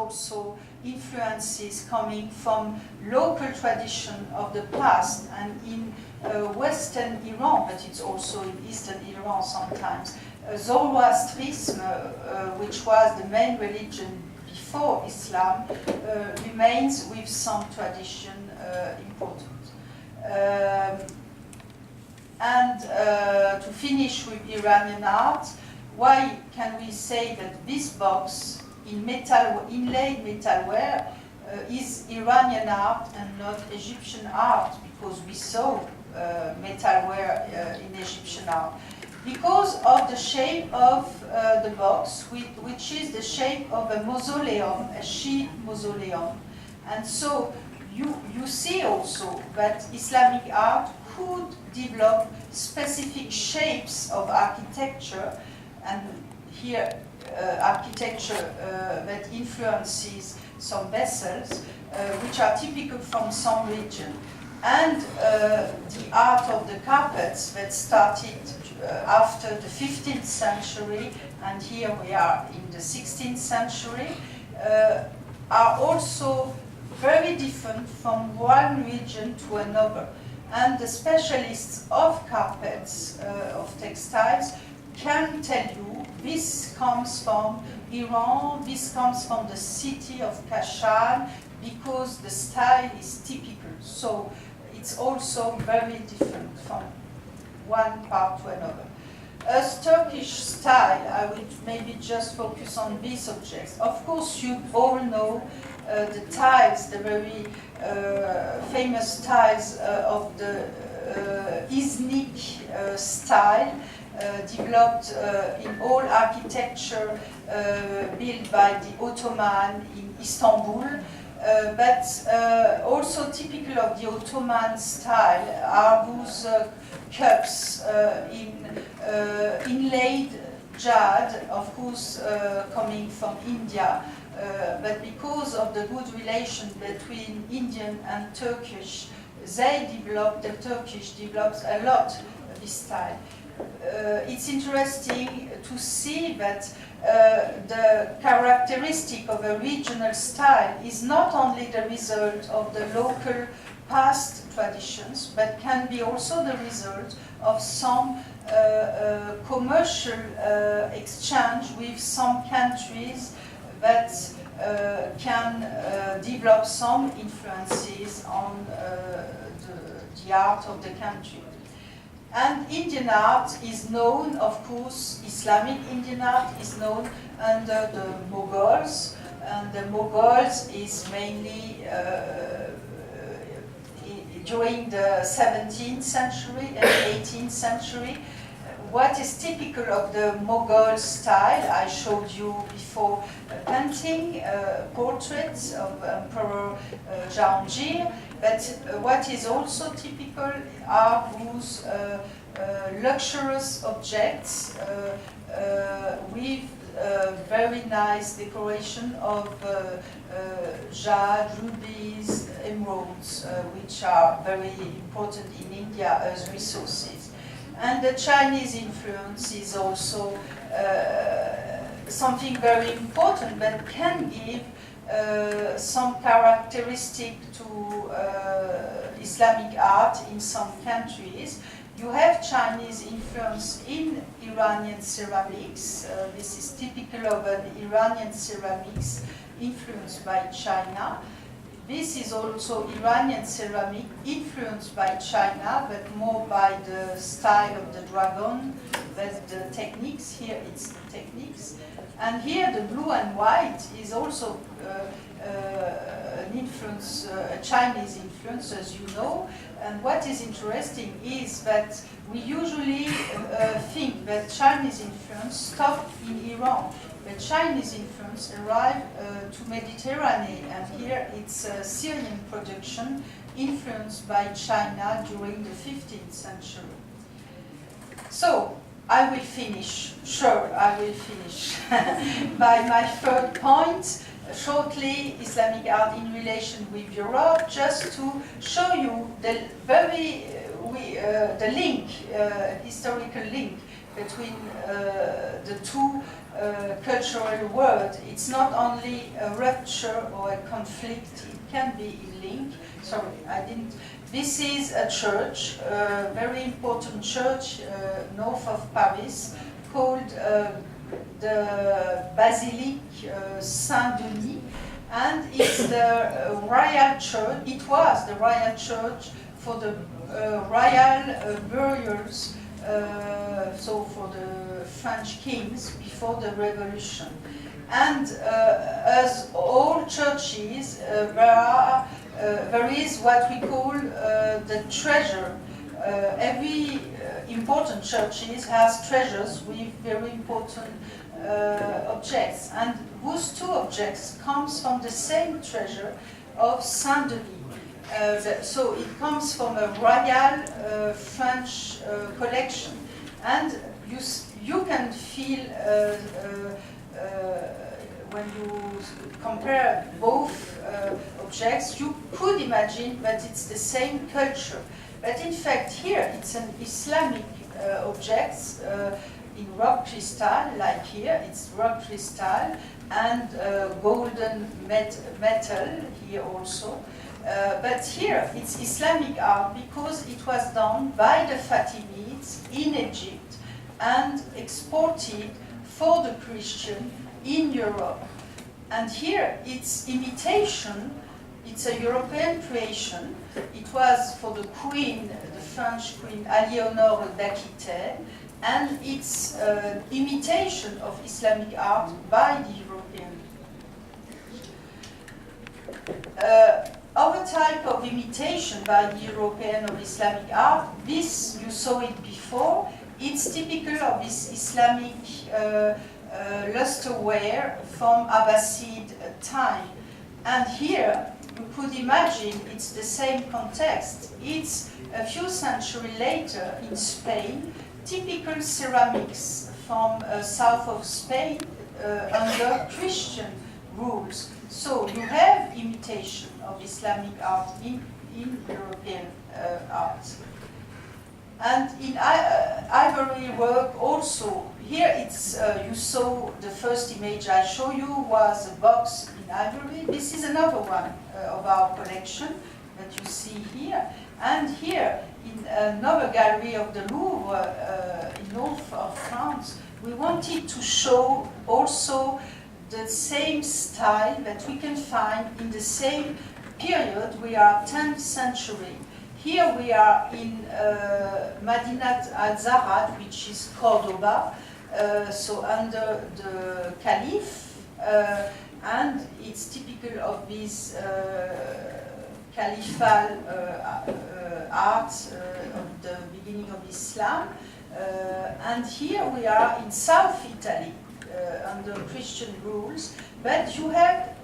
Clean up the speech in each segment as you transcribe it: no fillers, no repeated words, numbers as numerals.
also influences coming from local tradition of the past, and in Western Iran, but it's also in Eastern Iran sometimes, Zoroastrism, which was the main religion before Islam, remains with some tradition important. And to finish with Iranian art, why can we say that this box in inlaid metalware is Iranian art and not Egyptian art? Because we saw metalware in Egyptian art. Because of the shape of the box, which is the shape of a mausoleum, a Shiite mausoleum. And so you see also that Islamic art could develop specific shapes of architecture, and here architecture that influences some vessels, which are typical from some region. And the art of the carpets that started after the 15th century, and here we are in the 16th century, are also very different from one region to another. And the specialists of carpets, of textiles, can tell you this comes from Iran, this comes from the city of Kashan, because the style is typical. So it's also very different from one part to another. As Turkish style, I will maybe just focus on these objects. Of course, you all know the tiles, the very famous tiles of the Islamic style, developed in all architecture built by the Ottoman in Istanbul. But also typical of the Ottoman style are those cups in inlaid jade, of course coming from India, but because of the good relation between Indian and Turkish, the Turkish develops a lot this style. It's interesting to see that the characteristic of a regional style is not only the result of the local past traditions, but can be also the result of some commercial exchange with some countries that can develop some influences on the art of the country. And Indian art is known, of course, Islamic Indian art is known under the Mughals, and the Mughals is mainly during the 17th century and 18th century. What is typical of the Mughal style, I showed you before a painting, portraits of Emperor Jahangir, but what is also typical are those luxurious objects with very nice decoration of jade, rubies, emeralds, which are very important in India as resources. And the Chinese influence is also something very important that can give some characteristic to Islamic art in some countries. You have Chinese influence in Iranian ceramics. This is typical of an Iranian ceramics influenced by China. This is also Iranian ceramic influenced by China, but more by the style of the dragon than the techniques. Here it's the techniques. And here the blue and white is also an influence, a Chinese influence, as you know. And what is interesting is that we usually think that Chinese influence stopped in Iran. But Chinese influence arrived to Mediterranean, and here it's a Syrian production influenced by China during the 15th century. So, I will finish, I will finish by my third point, shortly Islamic art in relation with Europe, just to show you the the link, historical link between the two cultural world. It's not only a rupture or a conflict, it can be a link. Sorry, I didn't. This is a church, a very important church north of Paris, called the Basilique Saint-Denis, and it's the royal church. It was the royal church for the royal burials, so for the French kings before the Revolution. And as all churches, there is what we call the treasure. Every important churches has treasures with very important objects, and those two objects comes from the same treasure of Saint-Denis. So it comes from a royal French collection, and you can feel when you compare both objects, you could imagine that it's the same culture. But in fact, here it's an Islamic object in rock crystal, like here, it's rock crystal and golden metal here also. But here it's Islamic art because it was done by the Fatimids in Egypt and exported for the Christian in Europe. And here it's imitation, it's a European creation. It was for the Queen, the French Queen Eleanor d'Aquitaine, and it's imitation of Islamic art by the European. Other type of imitation by the European of Islamic art, this, you saw it before, it's typical of this Islamic lusterware from Abbasid time. And here, you could imagine it's the same context. It's a few centuries later in Spain, typical ceramics from south of Spain under Christian rules. So you have imitation of Islamic art in European art. And in ivory work also, here it's, you saw the first image I show you was a box in ivory. This is another one of our collection that you see here. And here, in another gallery of the Louvre in north of France, we wanted to show also the same style that we can find in the same period. We are 10th century. Here we are in Madinat al-Zahrad, which is Cordoba, so under the Caliph, and it's typical of this caliphal art of the beginning of Islam. And here we are in South Italy, under Christian rules, but you have,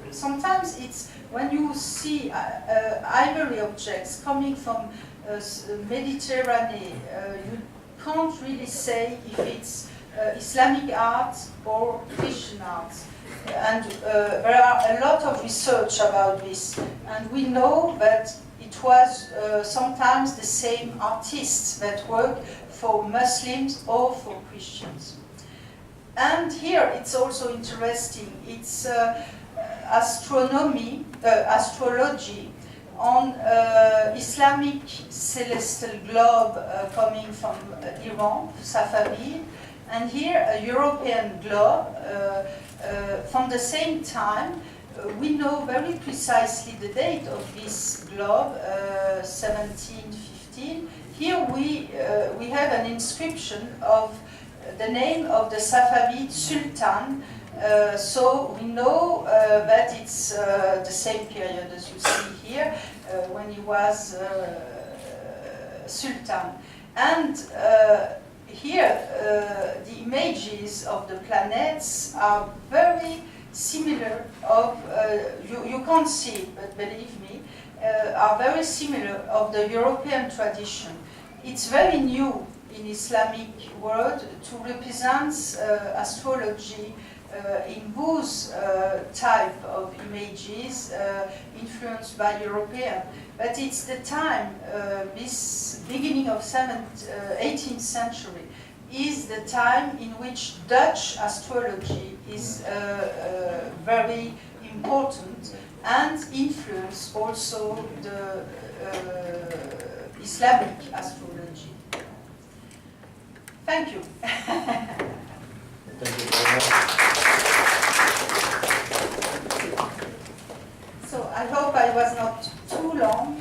sometimes it's, when you see ivory objects coming from Mediterranean, you can't really say if it's Islamic art or Christian art. And there are a lot of research about this, and we know that it was sometimes the same artists that work for Muslims or for Christians. And here it's also interesting, it's astrology on Islamic celestial globe coming from Iran, Safavid, and here a European globe from the same time. We know very precisely the date of this globe, 1715. Here we have an inscription of the name of the Safavid Sultan, so we know that it's the same period as you see here, when he was Sultan. And here the images of the planets are very similar of, you can't see it, but believe me, are very similar of the European tradition. It's very new in Islamic world to represent astrology in those type of images influenced by European. But it's the time, this beginning of 18th century, is the time in which Dutch astrology is very important and influence also the Islamic astrology. Thank you. Thank you very much. So I hope I was not too long.